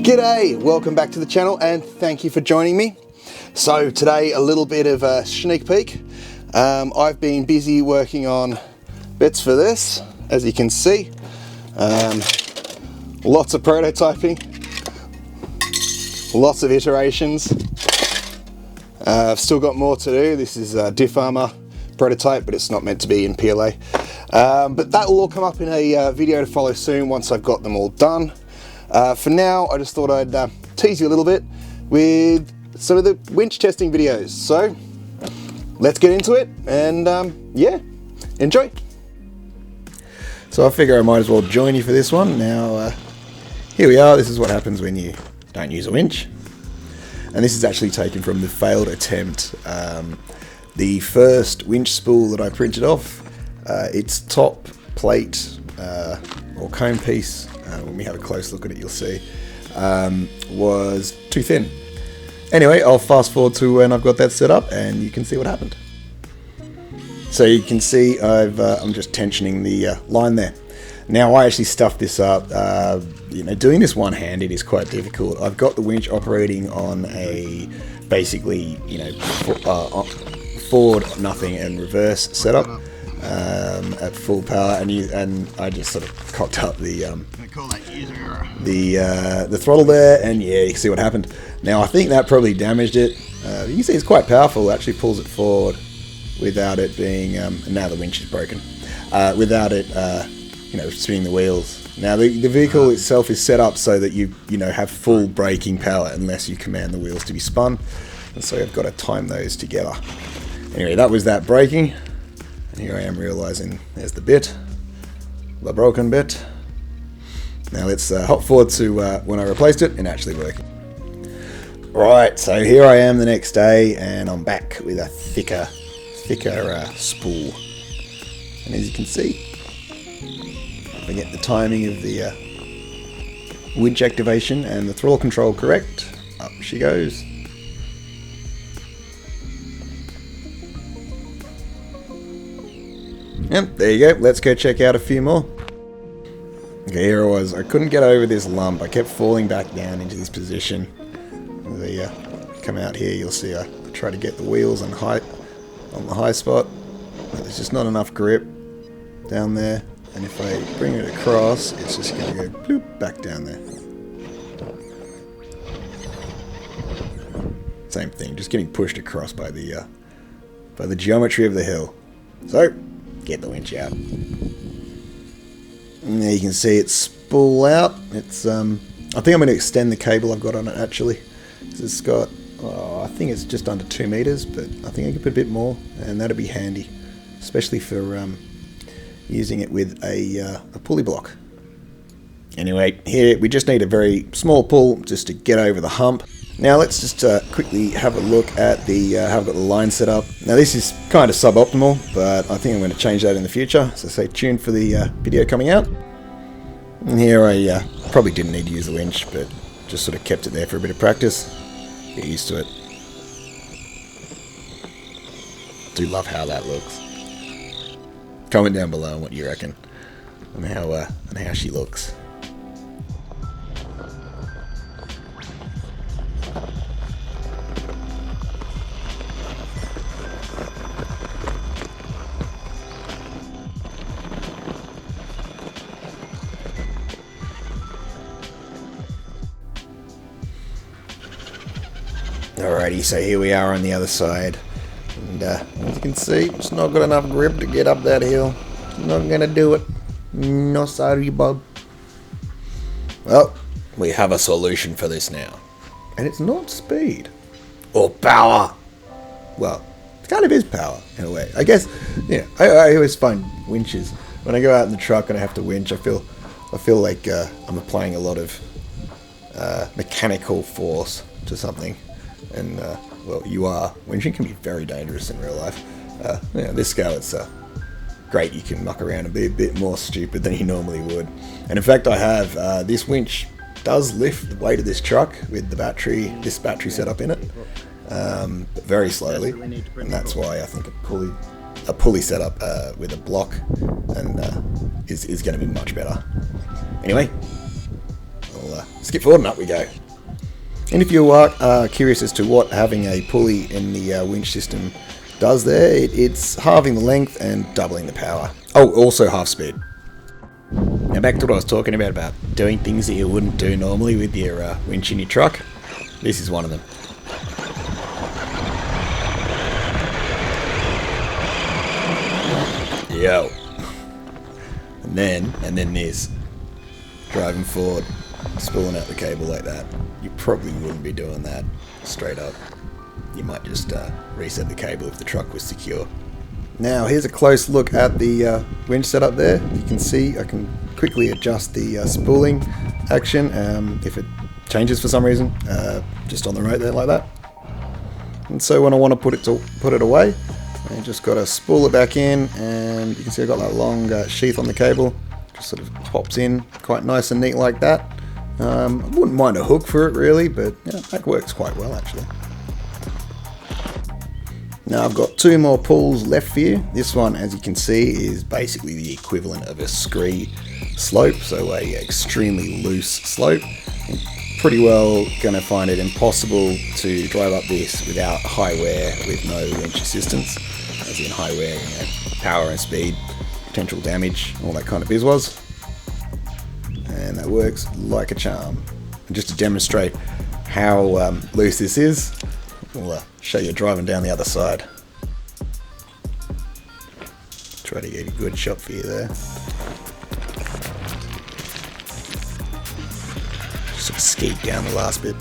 G'day, welcome back to the channel and thank you for joining me. So today a little bit of a sneak peek. I've been busy working on bits for this, as you can see. Lots of prototyping, lots of iterations. I've still got more to do. This is a diff armor prototype, but it's not meant to be in PLA. But that will all come up in a video to follow soon once I've got them all done. For now, I just thought I'd tease you a little bit with some of the winch testing videos. So let's get into it and yeah, enjoy. So I figure I might as well join you for this one. Now, here we are. This is what happens when you don't use a winch. And this is actually taken from the failed attempt. The first winch spool that I printed off, its top plate or cone piece, when we have a close look at it you'll see, was too thin. Anyway, I'll fast forward to when I've got that set up and you can see what happened. So you can see I'm just tensioning the line there. Now I actually stuffed this up. Doing this one-handed is quite difficult. I've got the winch operating on a basically, forward nothing and reverse setup at full power, and I just sort of cocked up the throttle there, and yeah, you can see what happened. Now I think that probably damaged it. You can see it's quite powerful. It actually pulls it forward without it being. Now the winch is broken. Without it, spinning the wheels. Now the vehicle itself is set up so that you have full braking power unless you command the wheels to be spun, and so I've got to time those together. Anyway, that was that braking, and here I am realizing there's the bit, the broken bit. Now let's hop forward to when I replaced it and actually working. Right, so here I am the next day, and I'm back with a thicker spool, and as you can see, if I get the timing of the winch activation and the throttle control correct, up she goes. Yep, there you go. Let's go check out a few more. Okay, here I was. I couldn't get over this lump. I kept falling back down into this position. As I come out here, you'll see I try to get the wheels on the high spot. But there's just not enough grip down there. And if I bring it across, it's just going to go bloop back down there. Same thing, just getting pushed across by the geometry of the hill. So, get the winch out. And there you can see it's spool out. It's I think I'm going to extend the cable I've got on it actually. It's got, I think it's just under 2 meters, but I think I can put a bit more, and that'll be handy, especially for using it with a pulley block. Anyway, here we just need a very small pull just to get over the hump. Now let's just quickly have a look at how I've got the line set up. Now this is kind of suboptimal, but I think I'm going to change that in the future, so stay tuned for the video coming out. And here I probably didn't need to use the winch, but just sort of kept it there for a bit of practice. Get used to it. Do love how that looks. Comment down below on what you reckon and how she looks. Alrighty, so here we are on the other side. And as you can see, it's not got enough grip to get up that hill. It's not gonna do it. No sorry, bub. Well, we have a solution for this now. And it's not speed. Or power. Well, it kind of is power, in a way. I guess, I always find winches. When I go out in the truck and I have to winch, I feel like I'm applying a lot of mechanical force to something. And, well, you are. Winching can be very dangerous in real life. This scale, it's great. You can muck around and be a bit more stupid than you normally would. And in fact, I have this winch does lift the weight of this truck with this battery setup in it, but very slowly. And that's why I think a pulley setup with a block and is going to be much better. Anyway, we'll skip forward and up we go. And if you are curious as to what having a pulley in the winch system does there, it's halving the length and doubling the power. Oh, also half speed. Now back to what I was talking about doing things that you wouldn't do normally with your winch in your truck. This is one of them. Yo. And then this. Driving forward, spooling out the cable like that. You probably wouldn't be doing that straight up. You might just reset the cable if the truck was secure. Now here's a close look at the winch setup there. You can see I can quickly adjust the spooling action if it changes for some reason, just on the right there like that. And so when I want to put it away, I just got to spool it back in, and you can see I've got that long sheath on the cable. Just sort of pops in quite nice and neat like that. I wouldn't mind a hook for it really, but yeah, that works quite well actually. Now I've got two more pulls left for you. This one, as you can see, is basically the equivalent of a scree slope, so a extremely loose slope. And pretty well going to find it impossible to drive up this without high wear with no winch assistance, as in high wear, you know, power and speed, potential damage, all that kind of bizwaz. And that works like a charm. And just to demonstrate how loose this is, we'll show you driving down the other side. Try to get a good shot for you there. Just sort of skeet down the last bit.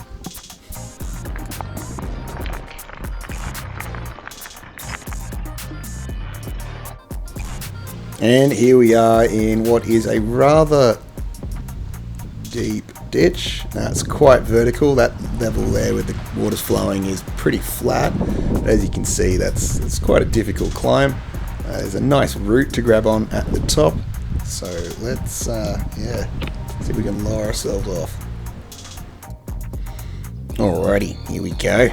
And here we are in what is a rather deep ditch. Now it's quite vertical. That level there with the water's flowing is pretty flat. But as you can see, it's quite a difficult climb. There's a nice root to grab on at the top. So let's see if we can lower ourselves off. Alrighty, here we go.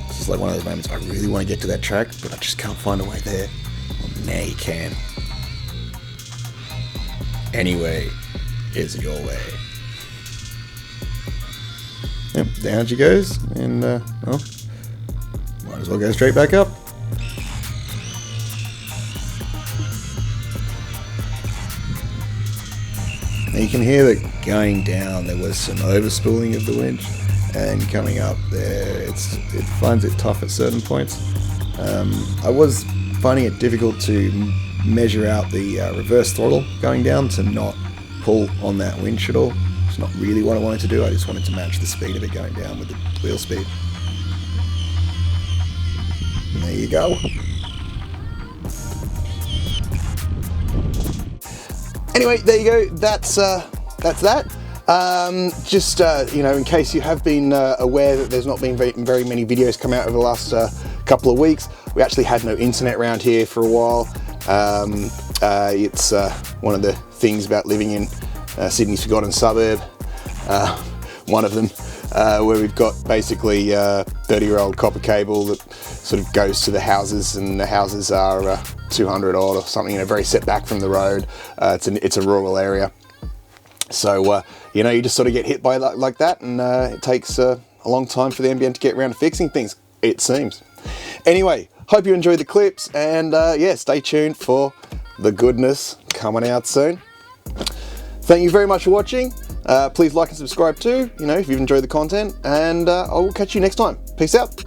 This is like one of those moments I really want to get to that track, but I just can't find a way there. Well, now you can. Anyway is your way. Yep, down she goes, and well, might as well go straight back up. Now you can hear that going down there was some overspooling of the winch, and coming up there it finds it tough at certain points. I was finding it difficult to measure out the reverse throttle going down to not pull on that winch at all. It's not really what I wanted to do. I just wanted to match the speed of it going down with the wheel speed. And there you go. Anyway, there you go. That's that. Just you know, in case you have been aware that there's not been very many videos come out over the last couple of weeks, we actually had no internet around here for a while. It's one of the things about living in Sydney's forgotten suburb, one of them, where we've got basically 30-year-old copper cable that sort of goes to the houses, and the houses are 200 odd or something, you know, very set back from the road. It's a rural area. So, you know, you just sort of get hit by like that, and it takes a long time for the NBN to get around to fixing things, it seems. Anyway, hope you enjoyed the clips, and yeah, stay tuned for the goodness coming out soon. Thank you very much for watching. Please like and subscribe too, you know, if you've enjoyed the content, and I will catch you next time. Peace out.